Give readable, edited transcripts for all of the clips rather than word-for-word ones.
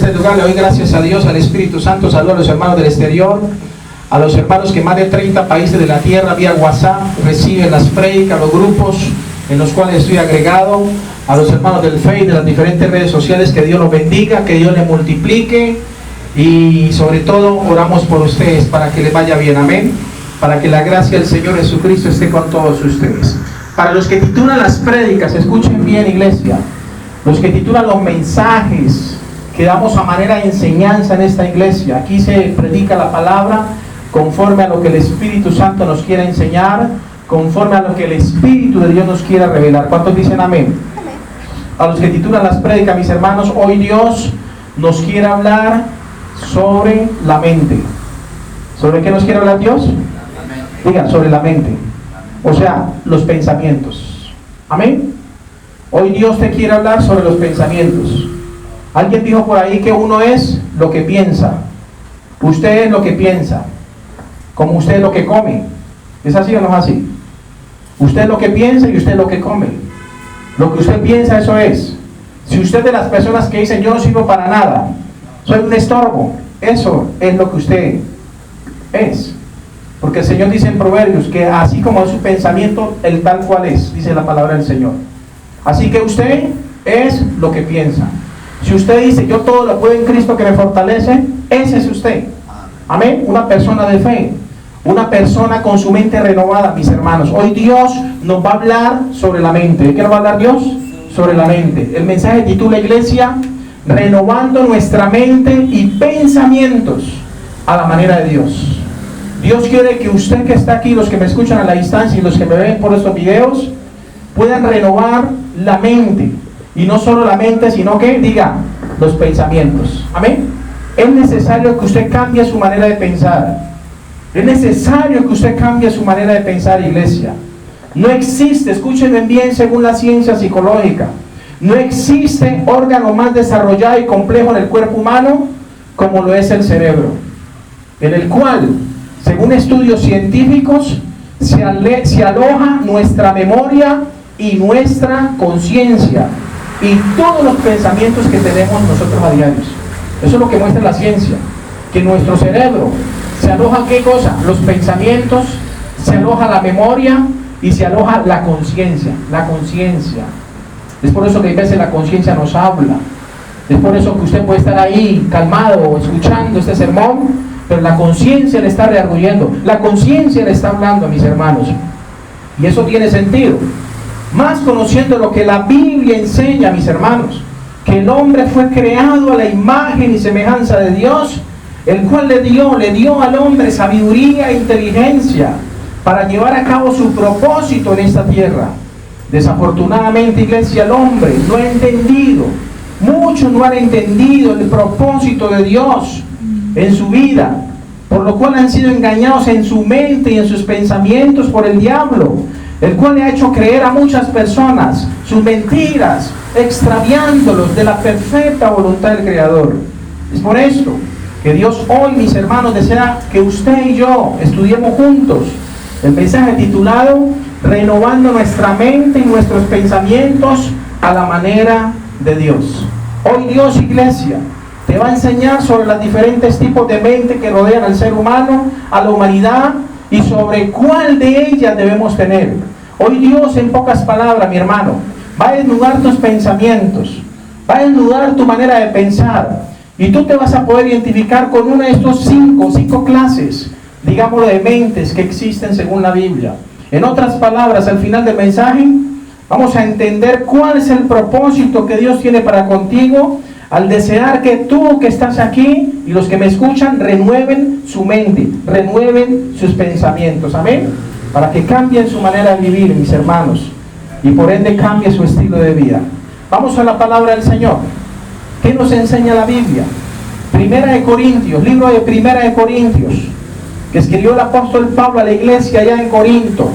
este lugar le doy gracias a Dios, al Espíritu Santo. Saludo a los hermanos del exterior, a los hermanos que más de 30 países de la tierra vía WhatsApp reciben las prédicas, los grupos en los cuales estoy agregado, a los hermanos del Facebook, de las diferentes redes sociales. Que Dios los bendiga, que Dios les multiplique, y sobre todo oramos por ustedes para que les vaya bien, amén, para que la gracia del Señor Jesucristo esté con todos ustedes. Para los que titulan las prédicas, escuchen bien, iglesia, los que titulan los mensajes que damos a manera de enseñanza en esta iglesia, aquí se predica la palabra conforme a lo que el Espíritu Santo nos quiere enseñar, conforme a lo que el Espíritu de Dios nos quiere revelar. ¿Cuántos dicen amén? A los que titulan las prédicas, mis hermanos, hoy Dios nos quiere hablar sobre la mente. ¿Sobre qué nos quiere hablar Dios? Diga, sobre la mente. O sea, los pensamientos. Amén. Hoy Dios te quiere hablar sobre los pensamientos. Alguien dijo por ahí que uno es lo que piensa. Usted es lo que piensa. Como usted es lo que come. ¿Es así o no es así? Usted es lo que piensa y usted es lo que come. Lo que usted piensa, eso es. Si usted es de las personas que dicen yo no sirvo para nada, soy un estorbo, eso es lo que usted es. Porque el Señor dice en Proverbios que así como es su pensamiento, el tal cual es, dice la palabra del Señor. Así que usted es lo que piensa. Si usted dice yo todo lo puedo en Cristo que me fortalece, ese es usted. Amén. Una persona de fe, una persona con su mente renovada, mis hermanos. Hoy Dios nos va a hablar sobre la mente. ¿De qué nos va a hablar Dios? Sobre la mente. El mensaje titula, iglesia, renovando nuestra mente y pensamientos a la manera de Dios. Dios quiere que usted que está aquí, los que me escuchan a la distancia y los que me ven por estos videos, puedan renovar la mente. Y no solo la mente, sino que diga los pensamientos. Amén. Es necesario que usted cambie su manera de pensar. Es necesario que usted cambie su manera de pensar, iglesia. No existe, escúchenme bien, según la ciencia psicológica, no existe órgano más desarrollado y complejo en el cuerpo humano como lo es el cerebro, en el cual, según estudios científicos, se aloja nuestra memoria y nuestra conciencia y todos los pensamientos que tenemos nosotros a diario. Eso es lo que muestra la ciencia, que nuestro cerebro se aloja, ¿qué cosa? Los pensamientos, se aloja la memoria y se aloja la conciencia. La conciencia. Es por eso que a veces la conciencia nos habla. Es por eso que usted puede estar ahí calmado, escuchando este sermón, pero la conciencia le está rearguyendo. La conciencia le está hablando, mis hermanos. Y eso tiene sentido. Más conociendo lo que la Biblia enseña, mis hermanos, que el hombre fue creado a la imagen y semejanza de Dios, el cual le dio al hombre sabiduría e inteligencia para llevar a cabo su propósito en esta tierra. Desafortunadamente, iglesia, el hombre no ha entendido, muchos no han entendido el propósito de Dios en su vida, por lo cual han sido engañados en su mente y en sus pensamientos por el diablo, el cual le ha hecho creer a muchas personas sus mentiras, extraviándolos de la perfecta voluntad del Creador. Es por esto que Dios hoy, mis hermanos, desea que usted y yo estudiemos juntos el mensaje titulado renovando nuestra mente y nuestros pensamientos a la manera de Dios. Hoy Dios, iglesia, te va a enseñar sobre los diferentes tipos de mente que rodean al ser humano, a la humanidad, y sobre cuál de ellas debemos tener. Hoy Dios, en pocas palabras, mi hermano, va a desnudar tus pensamientos, va a desnudar tu manera de pensar, y tú te vas a poder identificar con una de estos cinco clases, digámoslo, de mentes que existen según la Biblia. En otras palabras, al final del mensaje vamos a entender cuál es el propósito que Dios tiene para contigo al desear que tú que estás aquí y los que me escuchan renueven su mente, renueven sus pensamientos, amén, para que cambien su manera de vivir, mis hermanos, y por ende cambie su estilo de vida. Vamos a la palabra del Señor. ¿Qué nos enseña la Biblia? Primera de Corintios, libro de Primera de Corintios, que escribió el apóstol Pablo a la iglesia allá en Corinto.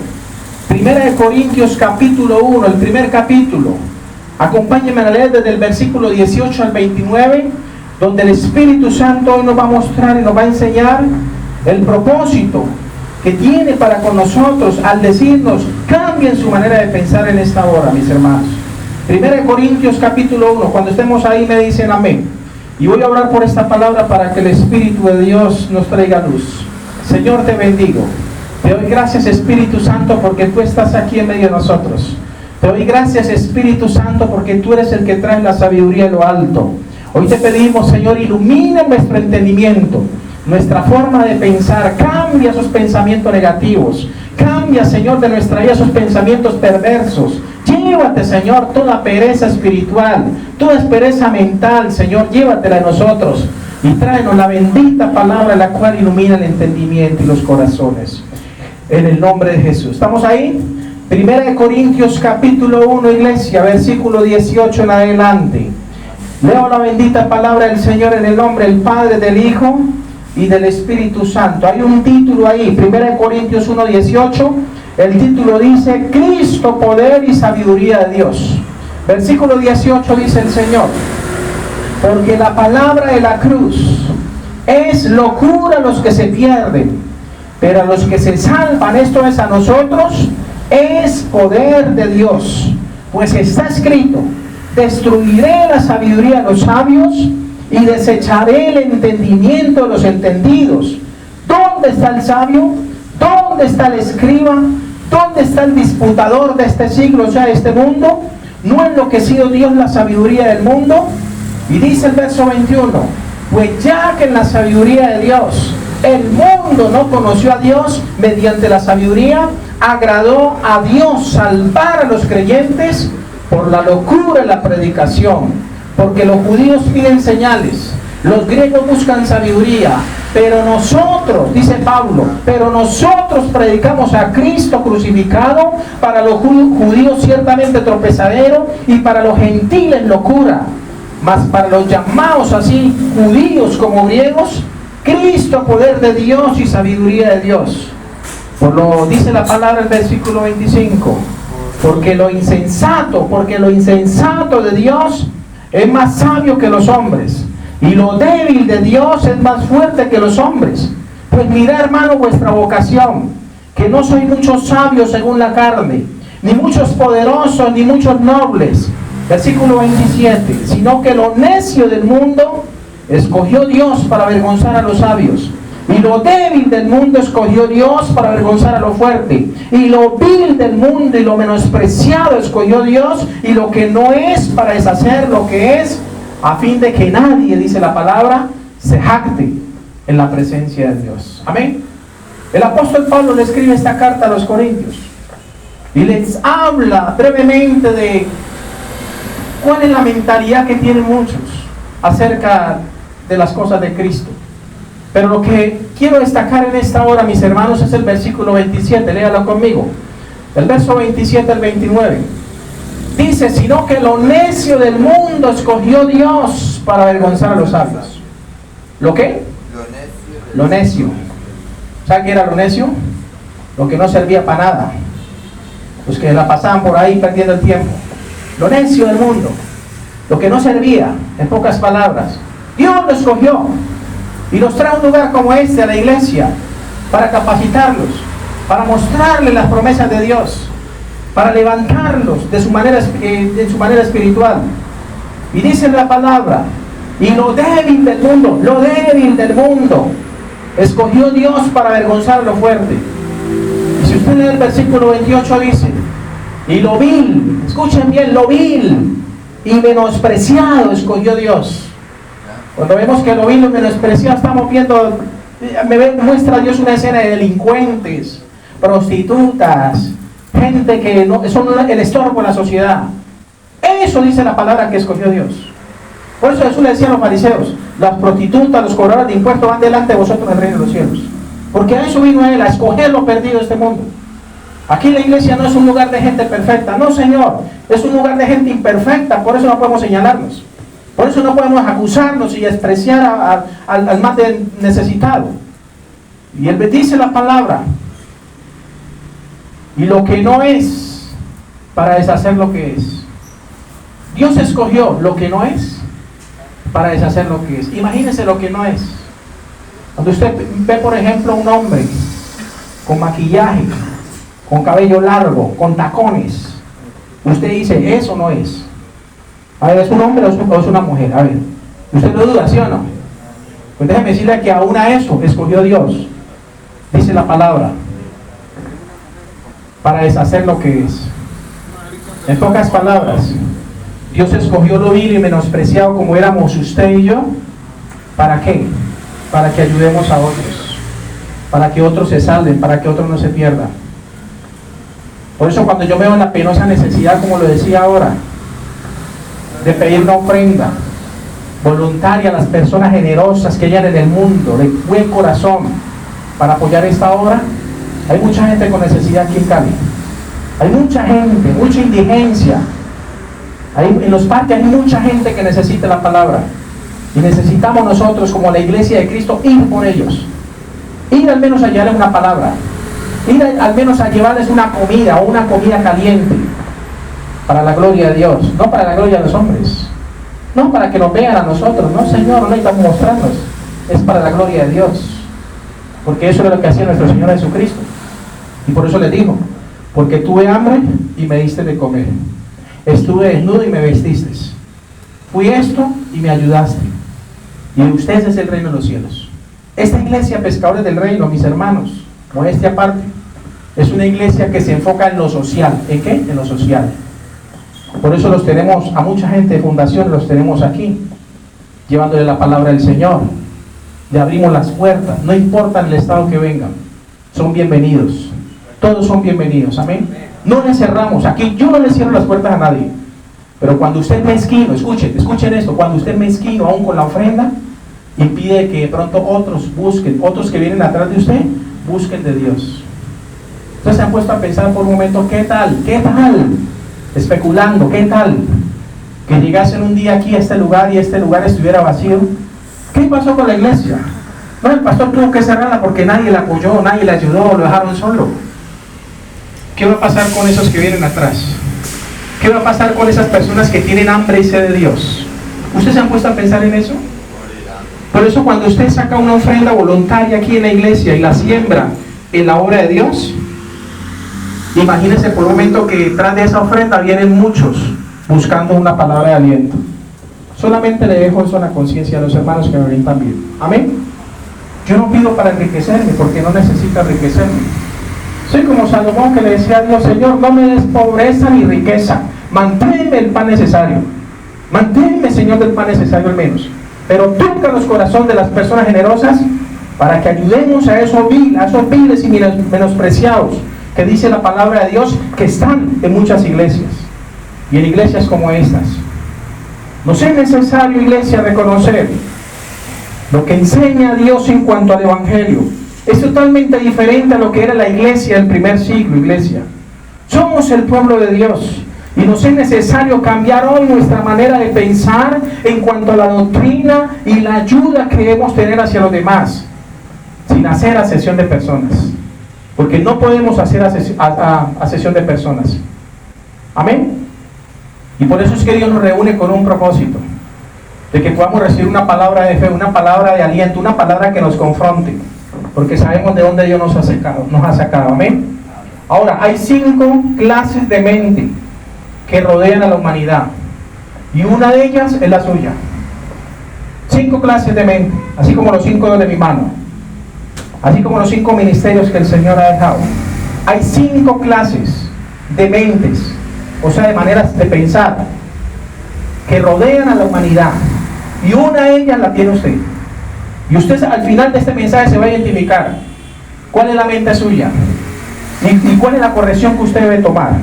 Primera de Corintios capítulo 1, el primer capítulo. Acompáñenme a leer desde el versículo 18 al 29, donde el Espíritu Santo hoy nos va a mostrar y nos va a enseñar el propósito que tiene para con nosotros al decirnos, cambien su manera de pensar en esta hora, mis hermanos. Primera de Corintios capítulo 1, cuando estemos ahí me dicen amén. Y voy a orar por esta palabra para que el Espíritu de Dios nos traiga luz. Señor, te bendigo. Te doy gracias, Espíritu Santo, porque tú estás aquí en medio de nosotros. Te doy gracias, Espíritu Santo, porque tú eres el que trae la sabiduría de lo alto. Hoy te pedimos, Señor, ilumina nuestro entendimiento, nuestra forma de pensar. Cambia esos pensamientos negativos. Cambia, Señor, de nuestra vida esos pensamientos perversos. Llévate, Señor, toda pereza espiritual, toda pereza mental, Señor, llévatela de nosotros. Y tráenos la bendita palabra, la cual ilumina el entendimiento y los corazones. En el nombre de Jesús. ¿Estamos ahí? 1 Corintios capítulo 1, iglesia, versículo 18 en adelante. Leo la bendita palabra del Señor en el nombre del Padre, del Hijo y del Espíritu Santo. Hay un título ahí, 1 Corintios 1, 18. El título dice: Cristo, poder y sabiduría de Dios. Versículo 18 dice el Señor: porque la palabra de la cruz es locura a los que se pierden, pero a los que se salvan, esto es a nosotros, es poder de Dios. Pues está escrito: destruiré la sabiduría de los sabios y desecharé el entendimiento de los entendidos. ¿Dónde está el sabio? ¿Dónde está el escriba? ¿Dónde está el disputador de este siglo, o sea, de este mundo? ¿No ha enloquecido Dios la sabiduría del mundo? Y dice el verso 21: pues ya que en la sabiduría de Dios el mundo no conoció a Dios, mediante la sabiduría agradó a Dios salvar a los creyentes por la locura de la predicación. Porque los judíos piden señales, los griegos buscan sabiduría, pero nosotros, dice Pablo, pero nosotros predicamos a Cristo crucificado, para los judíos ciertamente tropezadero y para los gentiles locura, mas para los llamados así judíos como griegos, Cristo, poder de Dios y sabiduría de Dios. Por lo dice la palabra el versículo 25: porque lo insensato de Dios es más sabio que los hombres, y lo débil de Dios es más fuerte que los hombres. Pues mirad, hermano, vuestra vocación, que no sois muchos sabios según la carne, ni muchos poderosos, ni muchos nobles. Versículo 27: sino que lo necio del mundo escogió Dios para avergonzar a los sabios, y lo débil del mundo escogió Dios para avergonzar a lo fuerte, y lo vil del mundo y lo menospreciado escogió Dios, y lo que no es, para deshacer lo que es, a fin de que nadie, dice la palabra, se jacte en la presencia de Dios. Amén. El apóstol Pablo le escribe esta carta a los Corintios y les habla brevemente de cuál es la mentalidad que tienen muchos acerca de las cosas de Cristo. Pero lo que quiero destacar en esta hora, mis hermanos, es el versículo 27. Léalo conmigo. El verso 27 al 29. Dice: sino que lo necio del mundo escogió Dios para avergonzar a los sabios. ¿Lo qué? Lo necio. ¿Sabe qué era lo necio? Lo que no servía para nada. Los que la pasaban por ahí perdiendo el tiempo. Lo necio del mundo. Lo que no servía, en pocas palabras. Dios lo escogió y los trae a un lugar como este, a la iglesia, para capacitarlos, para mostrarles las promesas de Dios, para levantarlos de su manera espiritual. Y dice la palabra: y lo débil del mundo escogió Dios para avergonzar lo fuerte. Y si usted lee el versículo 28, dice: y lo vil, escuchen bien, lo vil y menospreciado escogió Dios. Cuando vemos que lo vil y menospreciado, estamos viendo, muestra Dios una escena de delincuentes, prostitutas, gente que no, son el estorbo de la sociedad. Eso dice la palabra que escogió Dios. Por eso Jesús le decía a los fariseos: las prostitutas, los cobradores de impuestos van delante de vosotros en el reino de los cielos. Porque a eso vino Él, a escoger lo perdido de este mundo. Aquí la iglesia no es un lugar de gente perfecta, no, Señor, es un lugar de gente imperfecta. Por eso no podemos señalarnos, por eso no podemos acusarnos y despreciar al más necesitado. Y Él dice la palabra: y lo que no es, para deshacer lo que es. Dios escogió lo que no es para deshacer lo que es. Imagínense lo que no es. Cuando usted ve, por ejemplo, un hombre con maquillaje, con cabello largo, con tacones, usted dice: eso no es. A ver, ¿es un hombre o es una mujer? A ver, ¿Usted lo duda, sí o no? Pues déjeme decirle que aún a eso escogió Dios, dice la palabra, para deshacer lo que es. En pocas palabras, Dios escogió lo vil y menospreciado como éramos usted y yo. ¿Para qué? Para que ayudemos a otros, para que otros se salven, para que otros no se pierdan. Por eso cuando yo veo la penosa necesidad, como lo decía ahora, de pedir una ofrenda voluntaria a las personas generosas que hayan en el mundo, de buen corazón, para apoyar esta obra, hay mucha gente con necesidad aquí en Cali. Hay mucha gente, mucha indigencia. En los parques hay mucha gente que necesita la palabra. Y necesitamos nosotros, como la iglesia de Cristo, ir por ellos. Ir al menos a llevarles una palabra. Ir al menos a llevarles una comida o una comida caliente. Para la gloria de Dios, no para la gloria de los hombres. No para que nos vean a nosotros. No, Señor, no necesitamos mostrarnos. Es para la gloria de Dios. Porque eso es lo que hacía nuestro Señor Jesucristo. Y por eso les digo, porque tuve hambre y me diste de comer. Estuve desnudo y me vestiste. Fui esto y me ayudaste. Y de ustedes es el reino de los cielos. Esta iglesia, pescadores del reino, mis hermanos, modestia aparte, es una iglesia que se enfoca en lo social. ¿En qué? En lo social. Por eso los tenemos, a mucha gente de fundación los tenemos aquí, llevándole la palabra del Señor. Le abrimos las puertas, no importa el estado que vengan, son bienvenidos. Todos son bienvenidos, amén. No le cerramos, aquí yo no le cierro las puertas a nadie. Pero cuando usted es mezquino, escuchen esto, cuando usted es mezquino aún con la ofrenda, impide que de pronto otros busquen, otros que vienen atrás de usted, busquen de Dios. Ustedes se han puesto a pensar por un momento, ¿qué tal? Especulando, ¿qué tal? Que llegasen un día aquí a este lugar y este lugar estuviera vacío. ¿Qué pasó con la iglesia? No, el pastor tuvo que cerrarla porque nadie la apoyó, nadie la ayudó, lo dejaron solo. ¿Qué va a pasar con esos que vienen atrás? ¿Qué va a pasar con esas personas que tienen hambre y sed de Dios? ¿Ustedes se han puesto a pensar en eso? Por eso cuando usted saca una ofrenda voluntaria aquí en la iglesia y la siembra en la obra de Dios, imagínense por un momento que detrás de esa ofrenda vienen muchos buscando una palabra de aliento. Solamente le dejo eso a la conciencia de los hermanos que me ven también. Amén. Yo no pido para enriquecerme, porque no necesito enriquecerme. Soy como Salomón, que le decía a Dios: Señor, no me des pobreza ni riqueza, manténme el pan necesario. Manténme, Señor, del pan necesario al menos. Pero toca los corazones de las personas generosas para que ayudemos a esos viles y menospreciados, que dice la palabra de Dios, que están en muchas iglesias. Y en iglesias como estas. Nos es necesario, iglesia, reconocer lo que enseña Dios en cuanto al evangelio. Es totalmente diferente a lo que era la iglesia del primer siglo, iglesia. Somos el pueblo de Dios y nos es necesario cambiar hoy nuestra manera de pensar en cuanto a la doctrina y la ayuda que debemos tener hacia los demás, sin hacer asesión de personas, porque no podemos hacer asesión de personas. Amén. Y por eso es que Dios nos reúne con un propósito, de que podamos recibir una palabra de fe, una palabra de aliento, una palabra que nos confronte, porque sabemos de dónde Dios nos ha sacado. Amén. Ahora, hay 5 clases de mente que rodean a la humanidad, y una de ellas es la suya. 5 clases de mente, así como los 5 dedos de mi mano, así como los 5 ministerios que el Señor ha dejado. Hay 5 clases de mentes, o sea, de maneras de pensar, que rodean a la humanidad, y una de ellas la tiene usted. Y usted al final de este mensaje se va a identificar cuál es la mente suya y cuál es la corrección que usted debe tomar.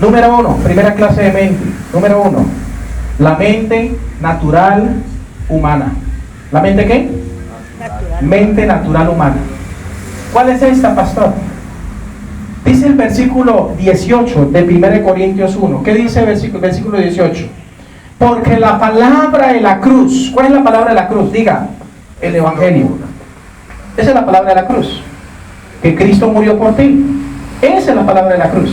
Número 1, primera clase de mente. Número 1, la mente natural humana. ¿La mente qué? Natural. Mente natural humana. ¿Cuál es esta, pastor? Dice el versículo 18 de 1 Corintios 1. ¿Qué dice el versículo 18? Porque la palabra de la cruz, ¿cuál es la palabra de la cruz? Diga, el evangelio. Esa es la palabra de la cruz, que Cristo murió por ti. Esa es la palabra de la cruz.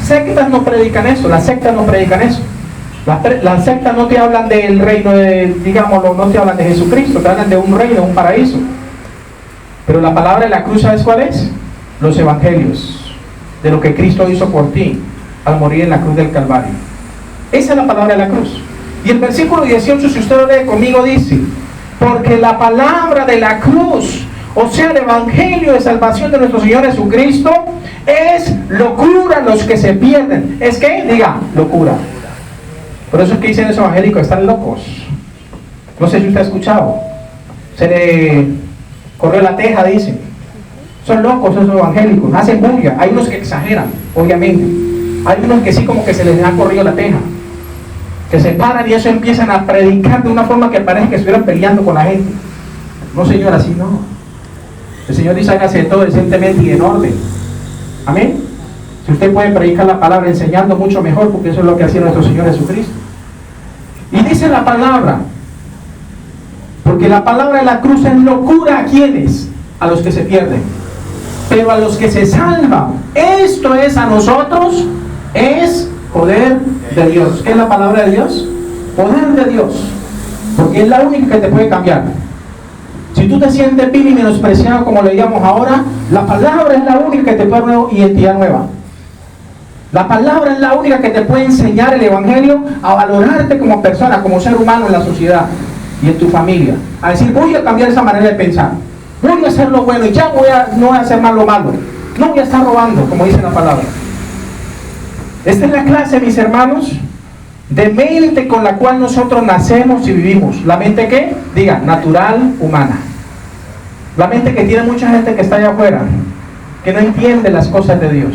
Sectas no predican eso, las sectas no predican eso. Las sectas no te hablan del reino de, digámoslo, no te hablan de Jesucristo, te hablan de un reino, un paraíso. Pero la palabra de la cruz, ¿sabes cuál es? Los evangelios, de lo que Cristo hizo por ti al morir en la cruz del Calvario. Esa es la palabra de la cruz. Y el versículo 18, si usted lo lee conmigo, dice: porque la palabra de la cruz, o sea, el evangelio de salvación de nuestro Señor Jesucristo, es locura a los que se pierden. ¿Es qué? Diga, locura. Por eso es que dicen esos evangélicos, están locos. No sé si usted ha escuchado. Se le corrió la teja, dicen. Son locos esos evangélicos, hacen bulla. Hay unos que exageran, obviamente. Hay unos que sí, como que se les ha corrido la teja, que se paran y eso empiezan a predicar de una forma que parece que estuvieran peleando con la gente. No, Señor, así no. El Señor dice: hágase todo decentemente y en orden. Amén. Si usted puede predicar la palabra enseñando, mucho mejor, porque eso es lo que hacía nuestro Señor Jesucristo. Y dice la palabra, porque la palabra de la cruz es locura. ¿A quiénes? A los que se pierden. Pero a los que se salvan, esto es a nosotros, es poder de Dios. ¿Qué es la palabra de Dios? Poder de Dios. Porque es la única que te puede cambiar. Si tú te sientes vil y menospreciado, como leíamos ahora, la palabra es la única que te puede dar una identidad nueva. La palabra es la única que te puede enseñar el evangelio, a valorarte como persona, como ser humano en la sociedad y en tu familia. A decir: voy a cambiar esa manera de pensar, voy a hacer lo bueno y ya no voy a hacer más lo malo, no voy a estar robando, como dice la palabra. Esta es la clase, mis hermanos, de mente con la cual nosotros nacemos y vivimos. ¿La mente qué? Diga, natural, humana. La mente que tiene mucha gente que está allá afuera, que no entiende las cosas de Dios,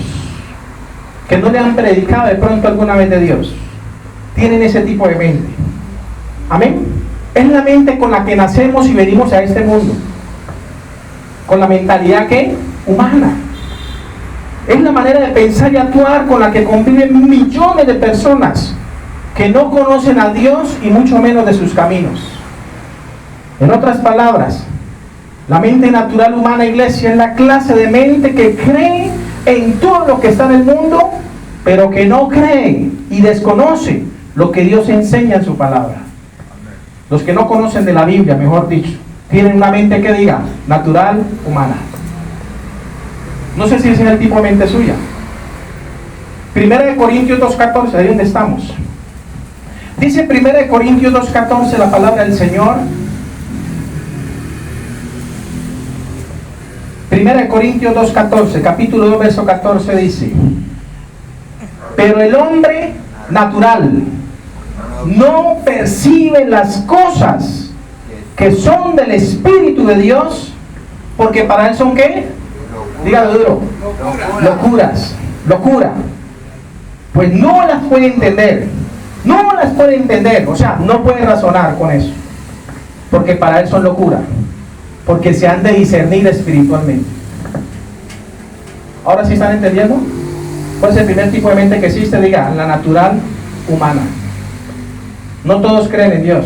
que no le han predicado de pronto alguna vez de Dios. Tienen ese tipo de mente. Amén. Es la mente con la que nacemos y venimos a este mundo, con la mentalidad que humana. Es la manera de pensar y actuar con la que conviven millones de personas que no conocen a Dios y mucho menos de sus caminos. En otras palabras, la mente natural humana, iglesia, es la clase de mente que cree en todo lo que está en el mundo, pero que no cree y desconoce lo que Dios enseña en su palabra. Los que no conocen de la Biblia, mejor dicho, tienen una mente que diga, natural, humana. No sé si ese es el tipo de mente suya. 1 Corintios 2:14, ahí donde estamos. Dice 1 Corintios 2:14 la palabra del Señor. 1 Corintios 2:14, capítulo 2, verso 14 dice: pero el hombre natural no percibe las cosas que son del Espíritu de Dios, porque para él son ¿qué? Dígalo duro. Locuras. Locura. Pues no las puede entender. No las puede entender. O sea, no puede razonar con eso, porque para él son locura, porque se han de discernir espiritualmente. ¿Ahora sí están entendiendo? ¿Cuál es el primer tipo de mente que existe? Diga, la natural humana. No todos creen en Dios.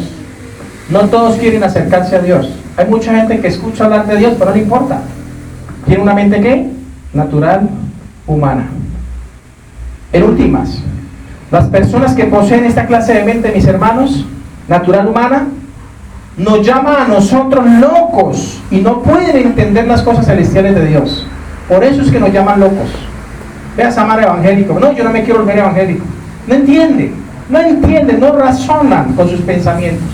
No todos quieren acercarse a Dios. Hay mucha gente que escucha hablar de Dios, pero no le importa. Tiene una mente ¿qué? Natural humana. En últimas, las personas que poseen esta clase de mente, mis hermanos, natural humana, nos llama a nosotros locos y no pueden entender las cosas celestiales de Dios. Por eso es que nos llaman locos. Vea, Samara evangélico. No, yo no me quiero volver evangélico. No entienden, no razonan con sus pensamientos.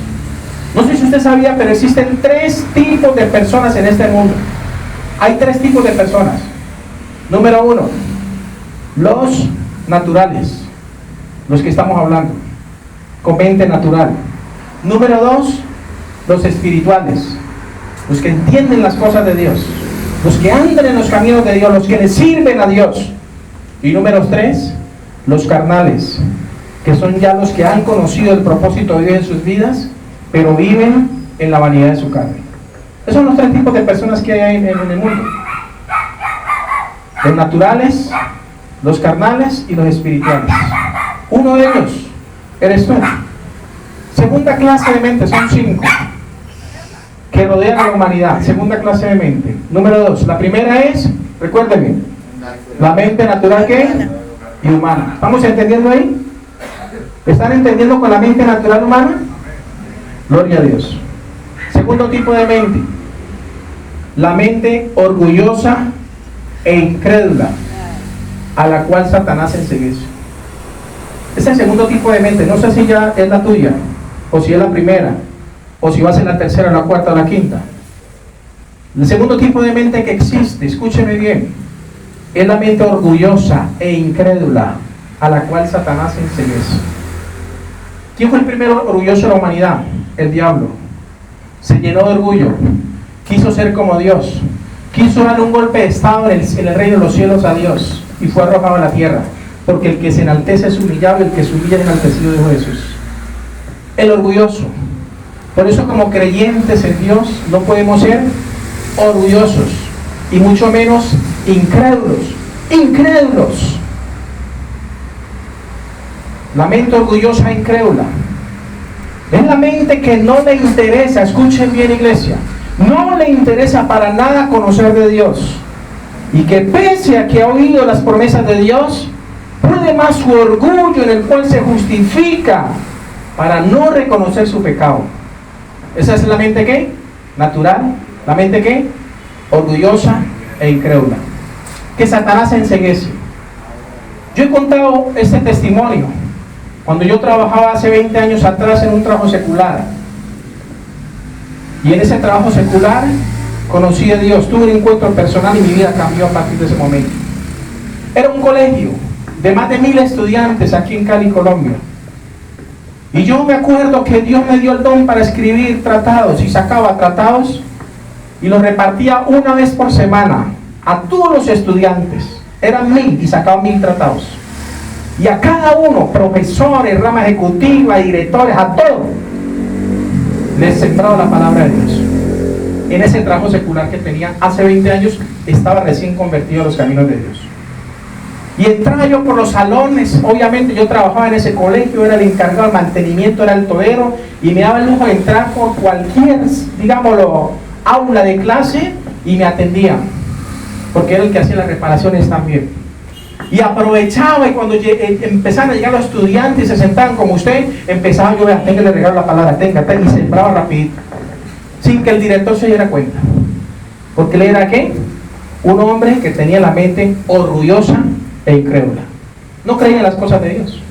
No sé si usted sabía, pero existen 3 tipos de personas en este mundo. Hay 3 tipos de personas. Número 1, los naturales, los que estamos hablando, con mente natural. Número 2, los espirituales, los que entienden las cosas de Dios, los que andan en los caminos de Dios, los que le sirven a Dios. Y número 3, los carnales, que son ya los que han conocido el propósito de Dios en sus vidas, pero viven en la vanidad de su carne. Esos son los 3 tipos de personas que hay en el mundo: los naturales, los carnales y los espirituales. Uno de ellos eres tú. Segunda clase de mente, son 5 que rodean a la humanidad. Segunda clase de mente. Número 2, la primera es, recuérdenme, la mente natural ¿qué? Y humana. ¿Estamos entendiendo ahí? ¿Están entendiendo con la mente natural humana? Gloria a Dios. Segundo tipo de mente, la mente orgullosa e incrédula, a la cual Satanás enseguece. Ese es el segundo tipo de mente. No sé si ya es la tuya. o si es la primera, o si va a ser la tercera, la cuarta o la quinta. El segundo tipo de mente que existe, escúcheme bien, es la mente orgullosa e incrédula, a la cual Satanás enseguece. ¿Quién fue el primero orgulloso de la humanidad? El diablo. Se llenó de orgullo, quiso ser como Dios, quiso darle un golpe de estado en el reino de los cielos a Dios, y fue arrojado a la tierra, porque el que se enaltece es humillado, y el que se humilla es enaltecido, dijo Jesús. El orgulloso. Por eso, como creyentes en Dios, no podemos ser orgullosos, y mucho menos incrédulos. La mente orgullosa e incrédula es la mente que no le interesa, escuchen bien, iglesia, no le interesa para nada conocer de Dios, y que pese a que ha oído las promesas de Dios, puede más su orgullo, en el cual se justifica para no reconocer su pecado. Esa es la mente ¿qué? Natural, la mente ¿qué? Orgullosa e incrédula, que Satanás enceguece. Yo he contado este testimonio cuando yo trabajaba hace 20 años atrás en un trabajo secular, y en ese trabajo secular conocí a Dios, tuve un encuentro personal y mi vida cambió a partir de ese momento. Era un colegio de más de 1000 estudiantes aquí en Cali, Colombia, y yo me acuerdo que Dios me dio el don para escribir tratados, y sacaba tratados y los repartía una vez por semana a todos los estudiantes. Eran 1000 y sacaba 1000 tratados, y a cada uno, profesores, rama ejecutiva, directores, a todos les sembraba la palabra de Dios. En ese trabajo secular que tenía hace 20 años, estaba recién convertido a los caminos de Dios. Y entraba yo por los salones, obviamente yo trabajaba en ese colegio, era el encargado del mantenimiento, era el todero, y me daba el lujo de entrar por cualquier, digámoslo, aula de clase, y me atendía, porque era el que hacía las reparaciones también. Y aprovechaba, y cuando empezaban a llegar los estudiantes y se sentaban como usted, empezaba yo, tenga, le regalo la palabra, tenga, y sembraba rapidito, sin que el director se diera cuenta, porque él era ¿qué? Un hombre que tenía la mente orgullosa e incrédula, no creía en las cosas de Dios.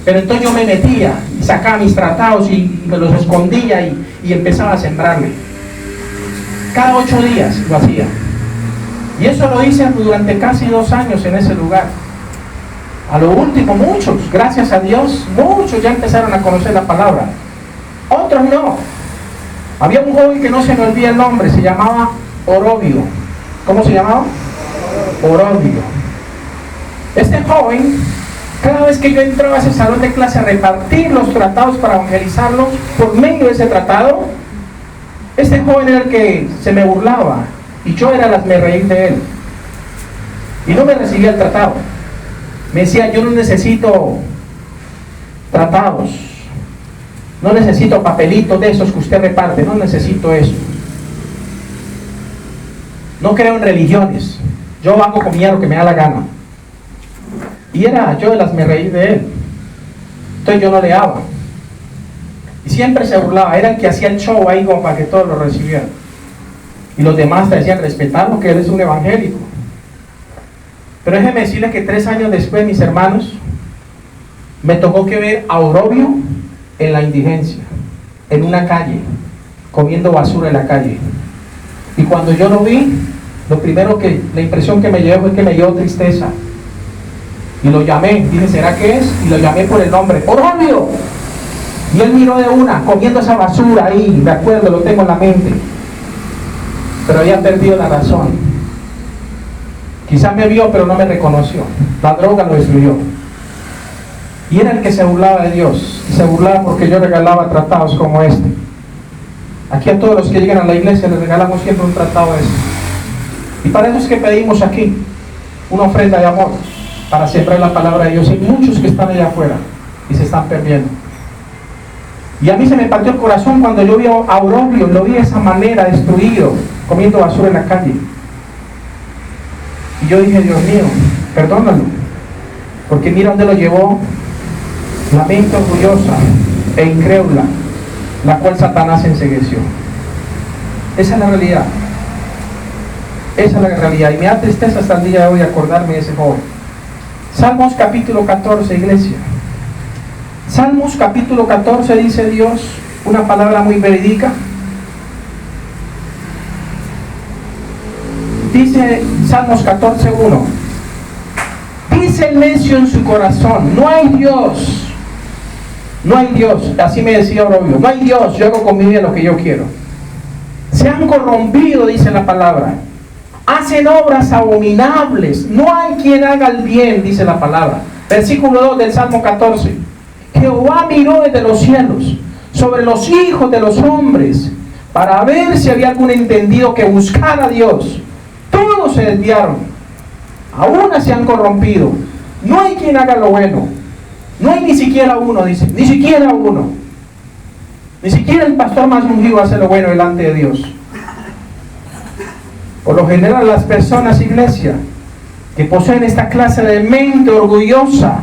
Pero entonces yo me metía y sacaba mis tratados y me los escondía y empezaba a sembrarle. Cada 8 días lo hacía, y eso lo hice durante casi 2 años en ese lugar. A lo último, muchos, gracias a Dios, muchos ya empezaron a conocer la palabra, otros no. Había un joven que no se me olvida el nombre, se llamaba Orobio. ¿Cómo se llamaba? Orobio. Este joven, cada vez que yo entraba a ese salón de clase a repartir los tratados para evangelizarlos por medio de ese tratado, este joven era el que se me burlaba, y yo era me reír de él, y no me recibía el tratado. Me decía: yo no necesito tratados, no necesito papelitos de esos que usted reparte, no necesito eso. No creo en religiones, yo hago con lo que me da la gana. Y era yo me reí de él, entonces yo no le daba, y siempre se burlaba, era el que hacía el show ahí como para que todos lo recibieran, y los demás te decían respetarlo, que él es un evangélico. Pero déjeme decirle que 3 años después, mis hermanos, me tocó que ver a Orobio en la indigencia, en una calle, comiendo basura en la calle. Y cuando yo lo vi, la impresión que me llevó fue que me dio tristeza. Y lo llamé, dije: ¿será que es? Y lo llamé por el nombre: Orobio. Y él miró de una, comiendo esa basura ahí, me acuerdo, lo tengo en la mente. Pero había perdido la razón. Quizás me vio, pero no me reconoció. La droga lo destruyó. Y era el que se burlaba de Dios. Y se burlaba porque yo regalaba tratados como este. Aquí a todos los que llegan a la iglesia les regalamos siempre un tratado de este. Y para eso es que pedimos aquí una ofrenda de amor, para sembrar la palabra de Dios. Hay muchos que están allá afuera y se están perdiendo. Y a mí se me partió el corazón cuando yo vi a Orobio, lo vi de esa manera, destruido, comiendo basura en la calle. Y yo dije: Dios mío, perdónalo, porque mira dónde lo llevó la mente orgullosa e incrédula, la cual Satanás encegueció. Esa es la realidad. Esa es la realidad, y me da tristeza hasta el día de hoy acordarme de ese joven. Salmos capítulo 14, iglesia. Salmos capítulo 14 dice Dios una palabra muy verídica. Dice Salmos 14:1. Dice el necio en su corazón, no hay Dios. No hay Dios. Así me decía Orobio, no hay Dios, yo hago con mi vida lo que yo quiero. Se han corrompido, dice la palabra. Hacen obras abominables. No hay quien haga el bien, dice la palabra. Versículo 2 del Salmo 14. Jehová miró desde los cielos sobre los hijos de los hombres para ver si había algún entendido que buscara a Dios. Todos se desviaron, aún se han corrompido. No hay quien haga lo bueno. No hay ni siquiera uno, dice, ni siquiera uno. Ni siquiera el pastor más ungido hace lo bueno delante de Dios. Por lo general las personas, iglesia, que poseen esta clase de mente orgullosa,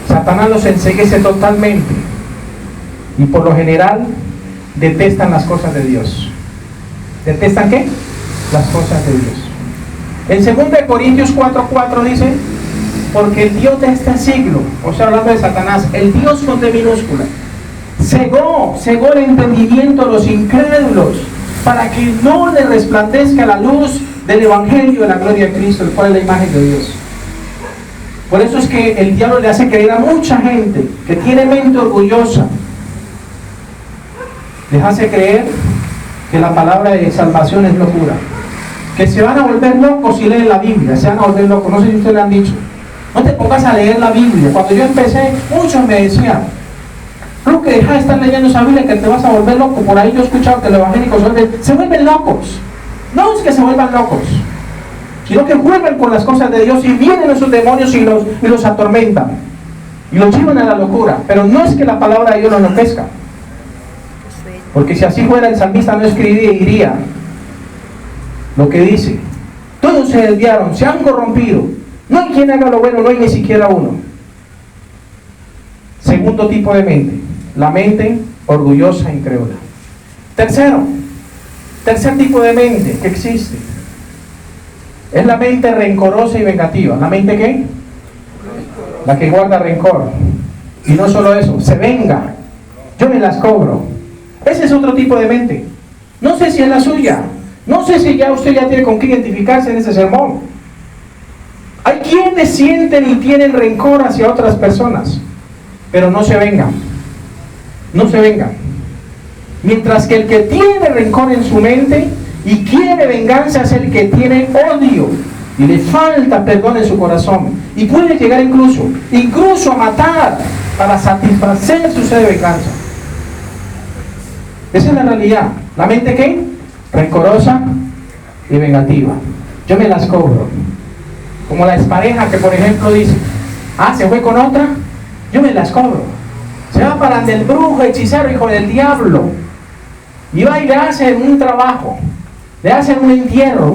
Satanás los enceguece totalmente. Y por lo general detestan las cosas de Dios. ¿Detestan qué? Las cosas de Dios. En 2 Corintios 4:4 dice, porque el Dios de este siglo, o sea, hablando de Satanás, el Dios con D minúscula, cegó el entendimiento de los incrédulos para que no le resplandezca la luz del Evangelio de la gloria de Cristo, el cual es la imagen de Dios. Por eso es que el diablo le hace creer a mucha gente que tiene mente orgullosa, les hace creer que la palabra de salvación es locura, que se van a volver locos si leen la Biblia, se van a volver locos. No sé si ustedes le han dicho, no te pongas a leer la Biblia. Cuando yo empecé, muchos me decían, no, que deja de estar leyendo esa Biblia, que te vas a volver loco. Por ahí yo he escuchado que los evangélicos se vuelven locos. No es que se vuelvan locos, sino que vuelven con las cosas de Dios y vienen esos demonios y los atormentan y los llevan a la locura. Pero no es que la palabra de Dios los enloquezca, porque si así fuera, el salmista no escribiría lo que dice. Todos se desviaron, se han corrompido. No hay quien haga lo bueno, no hay ni siquiera uno. Segundo tipo de mente, la mente orgullosa e incrédula. Tercer tipo de mente que existe es la mente rencorosa y vengativa. ¿La mente qué? La que guarda rencor. Y no solo eso, se venga. Yo me las cobro. Ese es otro tipo de mente. No sé si es la suya. No sé si usted ya tiene con qué identificarse en ese sermón. Hay quienes sienten y tienen rencor hacia otras personas, pero no se vengan. No se vengan. Mientras que el que tiene rencor en su mente y quiere venganza es el que tiene odio y le falta perdón en su corazón y puede llegar incluso a matar para satisfacer su sed de venganza. Esa es la realidad. ¿La mente qué? Rencorosa y vengativa. Yo me las cobro. Como la expareja que, por ejemplo, dice, se fue con otra, yo me las cobro. Se va para el brujo, hechicero, hijo del diablo, y va y le hacen un trabajo, le hacen un entierro,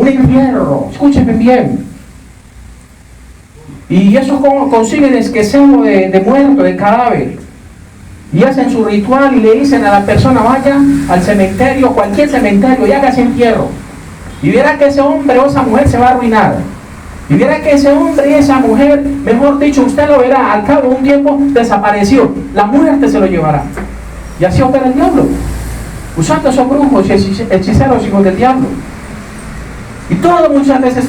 escúchenme bien. Y eso consiguen esquecemos de muerto, de cadáver, y hacen su ritual y le dicen a la persona, vaya al cementerio, cualquier cementerio, y haga ese entierro, y verá que ese hombre o esa mujer se va a arruinar. Y verá que ese hombre y esa mujer, mejor dicho, usted lo verá, al cabo de un tiempo desapareció. La muerte se lo llevará. Y así opera el diablo, usando esos brujos y hechiceros, hijos del diablo. Y todo muchas veces